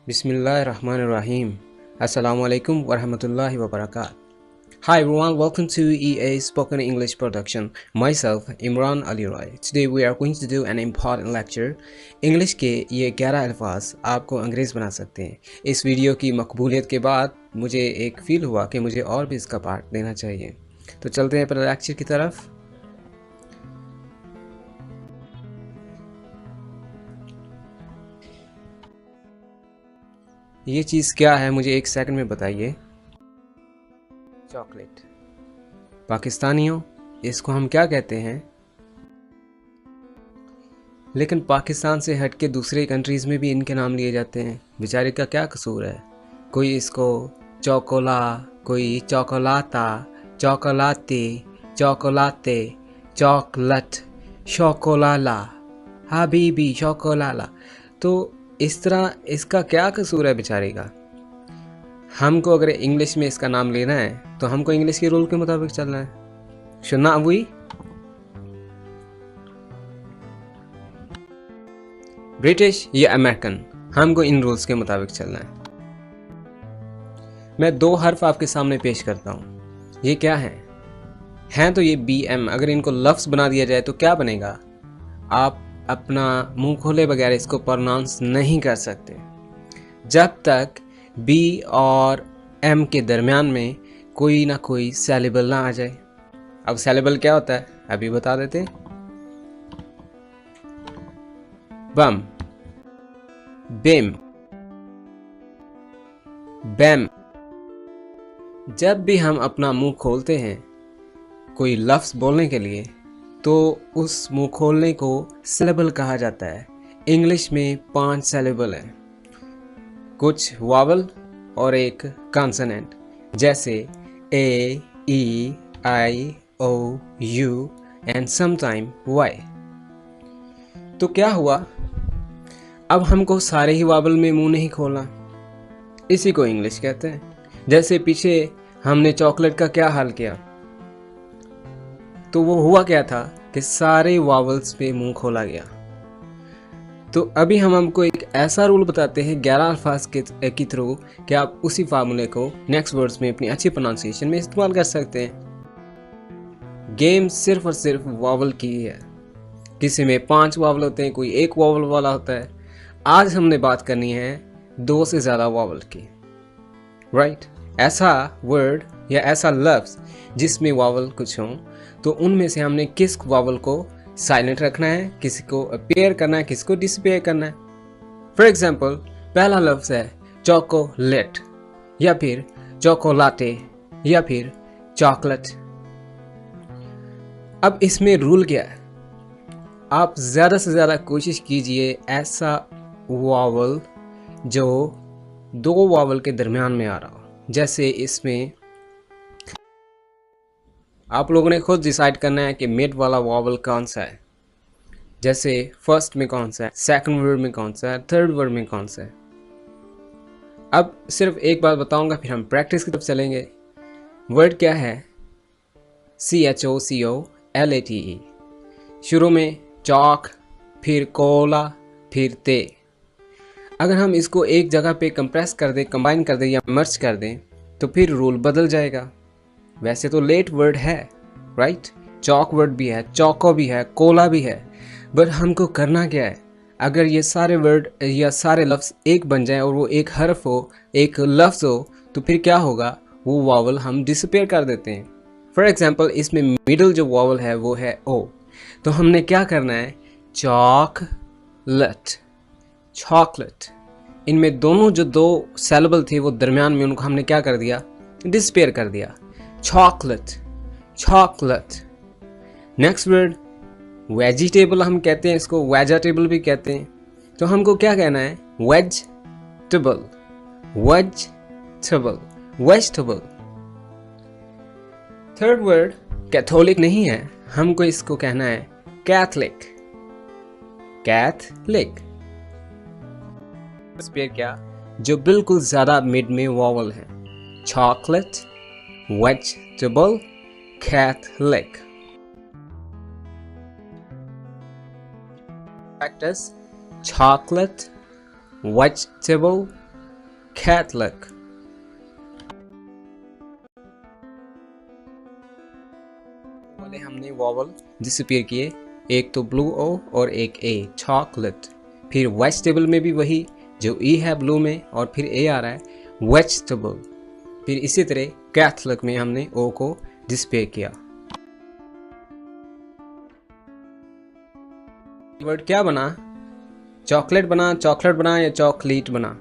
Bismillahirrahmanirrahim. Assalamualaikum warahmatullahi wabarakatuh. Hi everyone, welcome to EA Spoken English Production. Myself, Imran Ali Roy. Today we are going to do an important lecture. English के ये 11 अल्फाज आपको अंग्रेज़ बना सकते हैं। इस वीडियो की मकबूलियत के बाद मुझे एक फ़ील हुआ कि मुझे और भी इसका पार्ट देना चाहिए। तो चलते हैं अपने लेक्चर की तरफ। ये चीज़ क्या है मुझे एक सेकंड में बताइए। चॉकलेट। पाकिस्तानियों, इसको हम क्या कहते हैं? लेकिन पाकिस्तान से हट के दूसरे कंट्रीज़ में भी इनके नाम लिए जाते हैं। बेचारे का क्या कसूर है? कोई इसको चोकोला, कोई चोकोलाता, चोकोलाते, चोकोलाते, चॉकलेट, शोकोलाला, हबीबी शोकोलाला। तो इस तरह इसका क्या कसूर है बेचारे का? हमको अगर इंग्लिश में इसका नाम लेना है तो हमको इंग्लिश के रूल के मुताबिक चलना है। शुना हुई ब्रिटिश या अमेरिकन, हमको इन रूल्स के मुताबिक चलना है। मैं दो हर्फ आपके सामने पेश करता हूं। ये क्या है तो ये BM। अगर इनको लफ्ज बना दिया जाए तो क्या बनेगा? आप अपना मुंह खोले बगैर इसको प्रोनाउंस नहीं कर सकते जब तक B और M के दरमियान में कोई ना कोई सैलिबल ना आ जाए। अब सैलिबल क्या होता है अभी बता देते। बम, बिम, बैम। जब भी हम अपना मुंह खोलते हैं कोई लफ्ज बोलने के लिए तो उस मुंह खोलने को सिलेबल कहा जाता है। इंग्लिश में 5 सिलेबल हैं, कुछ वावल और एक कॉन्सोनेंट, जैसे A, E, I, O, U and sometime Y। तो क्या हुआ? अब हमको सारे ही वावल में मुंह नहीं खोलना, इसी को इंग्लिश कहते हैं। जैसे पीछे हमने चॉकलेट का क्या हाल किया, तो वो हुआ क्या था कि सारे वावल्स पे मुंह खोला गया। तो अभी हम हमको एक ऐसा रूल बताते हैं 11 अल्फाज के थ्रू कि आप उसी फार्मूले को नेक्स्ट वर्ड्स में अपनी अच्छी प्रोनाउंसिएशन में इस्तेमाल कर सकते हैं। गेम सिर्फ और सिर्फ वावल की ही है। किसी में 5 वावल होते हैं, कोई एक वावल वाला होता है। आज हमने बात करनी है 2 से ज़्यादा वावल की, राइट? ऐसा वर्ड या ऐसा लफ्ज़ जिसमें वावल कुछ हों, तो उनमें से हमने किस वावल को साइलेंट रखना है, किसी को अपेयर करना है, किसी को डिसअपेयर करना है। फॉर एग्जाम्पल, पहला लफ्ज़ है चॉकोलेट या फिर चॉकोलाटे या फिर चॉकलेट। अब इसमें रूल क्या है? आप ज़्यादा से ज़्यादा कोशिश कीजिए ऐसा वावल जो 2 वावल के दरमियान में आ रहा हो। जैसे इसमें आप लोगों ने खुद डिसाइड करना है कि मिड वाला वावल कौन सा है। जैसे फर्स्ट में कौन सा है, सेकंड वर्ड में कौन सा है, थर्ड वर्ड में कौन सा है। अब सिर्फ एक बात बताऊंगा, फिर हम प्रैक्टिस की तरफ चलेंगे। वर्ड क्या है? CHOCOLATE। शुरू में चौक, फिर कोला, फिर ते। अगर हम इसको एक जगह पे कंप्रेस कर दें, कंबाइन कर दें या मर्ज कर दें तो फिर रूल बदल जाएगा। वैसे तो लेट वर्ड है, राइट? चौक वर्ड भी है, चौको भी है, कोला भी है, बट हमको करना क्या है? अगर ये सारे वर्ड या सारे लफ्ज़ एक बन जाए और वो एक हर्फ हो, एक लफ्ज़ हो, तो फिर क्या होगा? वो वावल हम डिसअपेयर कर देते हैं। फॉर एग्जाम्पल, इसमें मिडल जो वावल है वो है O। तो हमने क्या करना है? Chocolate, chocolate. इनमें दोनों जो 2 सिलेबल थे वो दरमियान में उनको हमने क्या कर दिया? डिसअपेयर कर दिया। Chocolate, chocolate. Next word vegetable, हम कहते हैं इसको, वेजिटेबल भी कहते हैं। तो हमको क्या कहना है? Vegetable, vegetable, vegetable. Third word Catholic नहीं है, हमको इसको कहना है कैथलिक, कैथलिक। क्या जो बिल्कुल ज्यादा मिड में वावल है? Chocolate, vegetable, Catholic. Practice chocolate, vegetable, Catholic. वाले हमने वॉवल डिसअपीयर किए, एक तो ब्लू ओ और एक ए, चॉकलेट। फिर वेजिटेबल में भी वही, जो ई है ब्लू में और फिर ए आ रहा है वेजिटेबल। फिर इसी तरह कैथलिक में हमने ओ को डिसअपीयर किया। वर्ड क्या बना? चॉकलेट बना, चॉकलेट बना या चॉकलेट बना?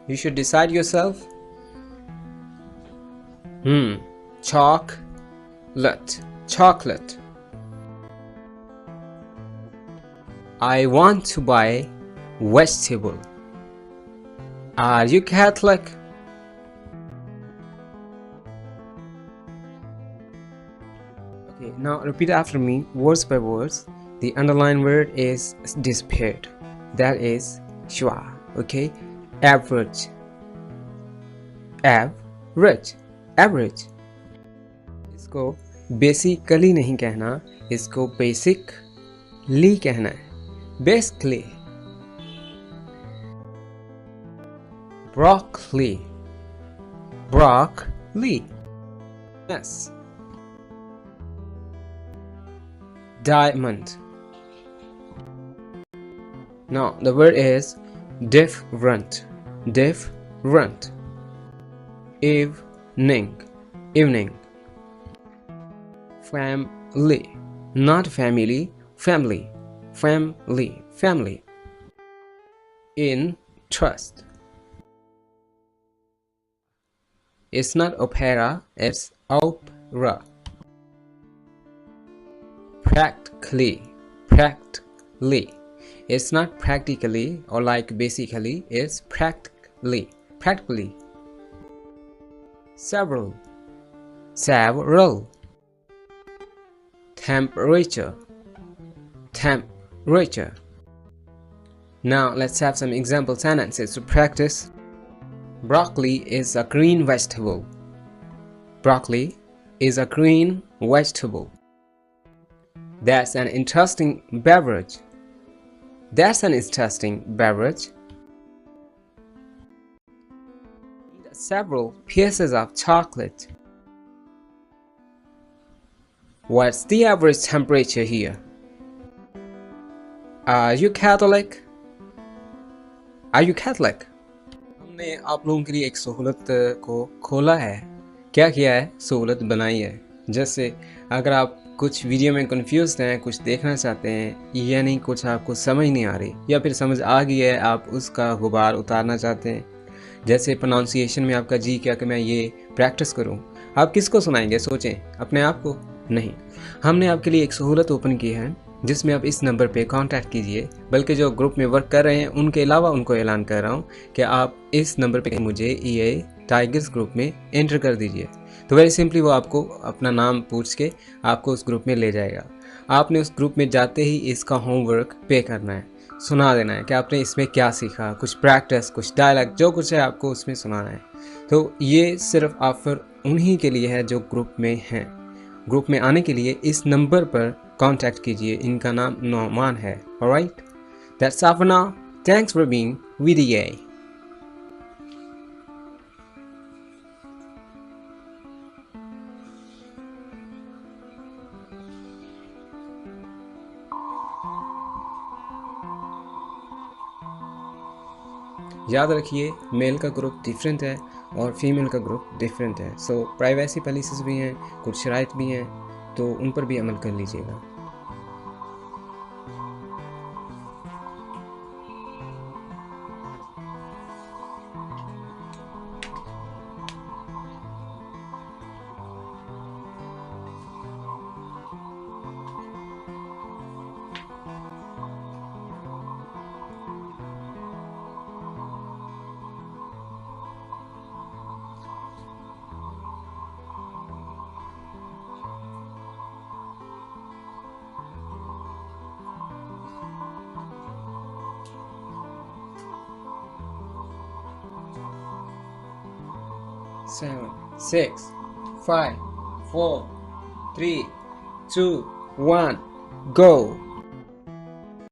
You should decide yourself. Chocolate. Chocolate. I want to buy vegetable. Are you Catholic? Okay, now repeat after me, words by words. The underlined word is disappeared. That is schwa. Okay, average. Average. Average. इसको basically नहीं कहना, इसको basically कहना है। Basically. Broccoli. Broccoli. Yes. Diamond. Now the word is different. Different. Evening. Evening. Family. Not family. Family. Family. Family. Interest. It's not opera, it's opera. Practically. Practically. It's not practically or like basically, it's practically. Practically. Several. Several. Temperature. Temperature. Now let's have some example sentences to practice. Broccoli is a green vegetable. Broccoli is a green vegetable. That's an interesting beverage. That's an interesting beverage. Several pieces of chocolate. What's the average temperature here? Are you Catholic? Are you Catholic? हमने आप लोगों के लिए एक सहूलत को खोला है। क्या किया है? सहूलत बनाई है। जैसे अगर आप कुछ वीडियो में कंफ्यूज हैं, कुछ देखना चाहते हैं, यानी कुछ आपको समझ नहीं आ रही या फिर समझ आ गई है, आप उसका गुबार उतारना चाहते हैं, जैसे प्रोनाउंसिएशन में आपका जी क्या कि मैं ये प्रैक्टिस करूं, आप किसको सुनाएंगे? सोचें, अपने आप को नहीं। हमने आपके लिए एक सहूलत ओपन की है जिसमें आप इस नंबर पे कांटेक्ट कीजिए, बल्कि जो ग्रुप में वर्क कर रहे हैं उनके अलावा उनको ऐलान कर रहा हूँ कि आप इस नंबर पे मुझे EA टाइगर्स ग्रुप में एंटर कर दीजिए। तो वेरी सिंपली वो आपको अपना नाम पूछ के आपको उस ग्रुप में ले जाएगा। आपने उस ग्रुप में जाते ही इसका होमवर्क पे करना है, सुना देना है कि आपने इसमें क्या सीखा, कुछ प्रैक्टिस, कुछ डायलॉग, जो कुछ है आपको उसमें सुनाना है। तो ये सिर्फ ऑफर उन्हीं के लिए है जो ग्रुप में हैं। ग्रुप में आने के लिए इस नंबर पर कांटेक्ट कीजिए। इनका नाम नौमान है। Alright, that's all for now. Thanks for being with EA। याद रखिए, मेल का ग्रुप डिफरेंट है और फीमेल का ग्रुप डिफरेंट है। सो प्राइवेसी पॉलिसीज भी हैं, कुछ शराइत भी हैं, तो उन पर भी अमल कर लीजिएगा। Seven, 6, 5, 4, 3, 2, 1, go.